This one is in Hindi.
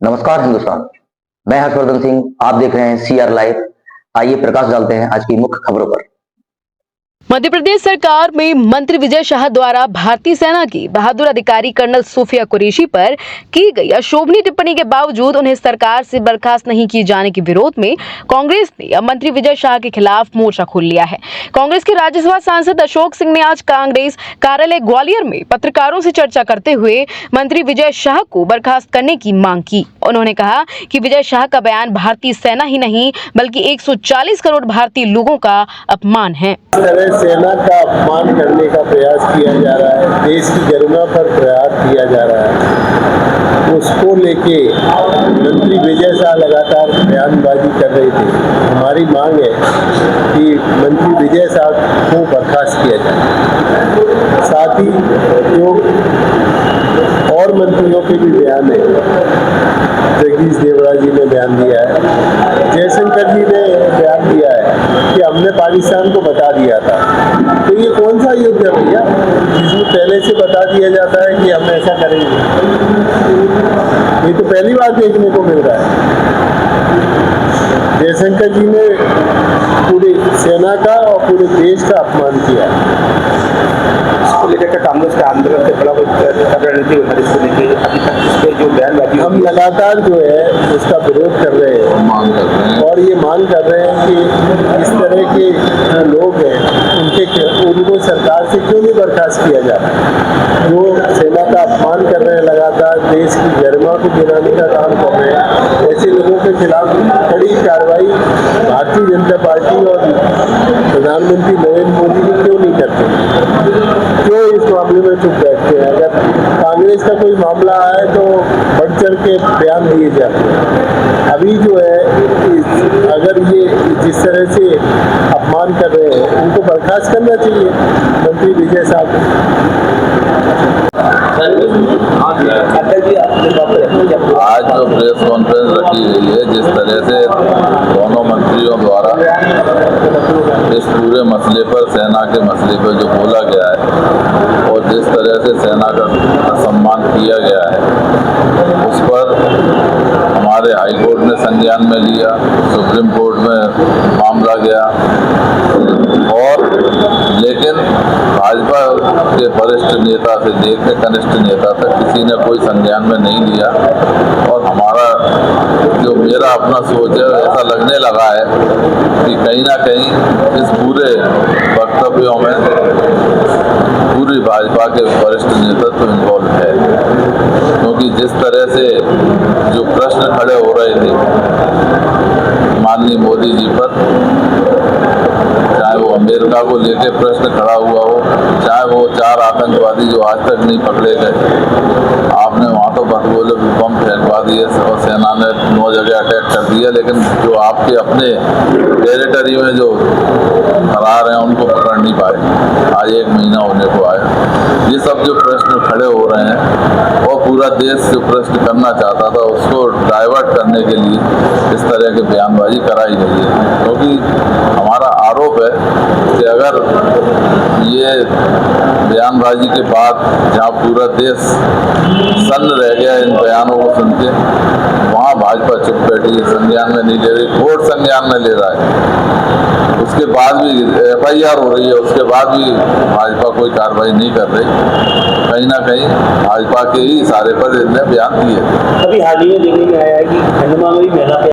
नमस्कार हिंदुस्तान। मैं हर्षवर्धन सिंह, आप देख रहे हैं सीआर लाइव। आइए प्रकाश डालते हैं आज की मुख्य खबरों पर। मध्य प्रदेश सरकार में मंत्री विजय शाह द्वारा भारतीय सेना की बहादुर अधिकारी कर्नल सूफिया कुरैशी पर की गई अशोभनीय टिप्पणी के बावजूद उन्हें सरकार से बर्खास्त नहीं किए जाने के विरोध में कांग्रेस ने अब मंत्री विजय शाह के खिलाफ मोर्चा खोल लिया है। कांग्रेस के राज्यसभा सांसद अशोक सिंह ने आज कांग्रेस कार्यालय ग्वालियर में पत्रकारों से चर्चा करते हुए मंत्री विजय शाह को बर्खास्त करने की मांग की। उन्होंने कहा कि विजय शाह का बयान भारतीय सेना ही नहीं बल्कि 140 करोड़ भारतीय लोगों का अपमान है। सेना का अपमान करने का प्रयास किया जा रहा है, देश की गरिमा पर प्रहार किया जा रहा है, उसको लेके मंत्री विजय शाह लगातार बयानबाजी कर रहे थे। हमारी मांग है कि मंत्री विजय शाह को बर्खास्त किया जाए। साथ ही जो और मंत्रियों के भी बयान है, जगदीश देवड़ा जी ने बयान दिया है, जयशंकर जी ने बयान दिया है कि हमने पाकिस्तान को बता दिया था। तो ये कौन सा युद्ध है भैया जिसमें पहले से बता दिया जाता है कि हम ऐसा करेंगे? ये तो पहली बार देखने को मिल रहा है। जयशंकर जी ने पूरी सेना का और पूरे देश का अपमान किया। इसको लेकर कांग्रेस का आंदोलन से बड़ा रणनीति उधर इसको लेकर अभी तक इस पे जो बयानबाजी हम लगातार जो है उसका विरोध कर रहे हैं और ये मांग कर रहे हैं कि इस तरह के जो लोग हैं उनको सरकार से क्यों नहीं बर्खास्त किया जा रहा। जो सेना का अपमान कर रहे हैं, लगातार देश की गरिमा को गिराने का काम कर रहे हैं, ऐसे लोगों के खिलाफ कड़ी कार्रवाई भारतीय जनता पार्टी और प्रधानमंत्री नरेंद्र मोदी जी क्यों नहीं करते? क्यों इस मामले में चुप बैठते हैं? अगर कांग्रेस का कोई मामला आए तो बढ़ चढ़ के बयान दिए जाते हैं। अभी जो है अगर ये जिस तरह से अपमान कर रहे हैं उनको बर्खास्त करना चाहिए मंत्री विजय साहब को। आज जो प्रेस कॉन्फ्रेंस रखी गई है, जिस तरह से दोनों मंत्रियों द्वारा इस पूरे मसले पर, सेना के मसले पर जो बोला गया है और जिस तरह से सेना का सम्मान किया गया है, उस पर हमारे हाई कोर्ट ने संज्ञान में लिया, सुप्रीम कोर्ट में मामला गया और लेकिन भाजपा के वरिष्ठ नेता से लेकर कनिष्ठ नेता तक किसी ने कोई संज्ञान में नहीं लिया। और हमारा जो मेरा अपना सोच है, ऐसा लगने लगा है कि कहीं ना कहीं इस पूरे वक्तव्यों में पूरी भाजपा के वरिष्ठ नेतृत्व इन्वॉल्व है, क्योंकि जिस तरह से जो प्रश्न खड़े हो रहे थे माननीय मोदी जी पर, चाहे वो अमेरिका को लेकर प्रश्न खड़ा हुआ हो, चाहे वो 4 आतंकवादी जो आज तक नहीं पकड़े गए, आपने वहाँ तो बदबोले बम फेंकवा दिए और सेना ने 9 जगह अटैक कर दिया, लेकिन जो आपके अपने टेरिटरी में जो फरार हैं उनको पकड़ नहीं पाए। आज 1 महीना होने को आया। ये सब जो प्रश्न खड़े हो रहे हैं और पूरा देश जो प्रश्न करना चाहता था उसको डाइवर्ट करने के लिए इस तरह की बयानबाजी कराई गई है। क्योंकि हमारा आरोप है कि अगर ये बयानबाजी के बाद जहाँ पूरा देश सन्न रह गया इन बयानों को सुन के, वहाँ भाजपा चुप बैठी है, संज्ञान में नहीं ले रही, कोर्ट संज्ञान में ले रहा है, उसके बाद भी FIR हो रही है, उसके बाद भी भाजपा कोई कार्रवाई नहीं कर रही। कहीं ना कहीं भाजपा के ही इशारे पर इन्हें बयान दिए। अभी हाल ही में देखने में आया है कि खंडवा में भी महिला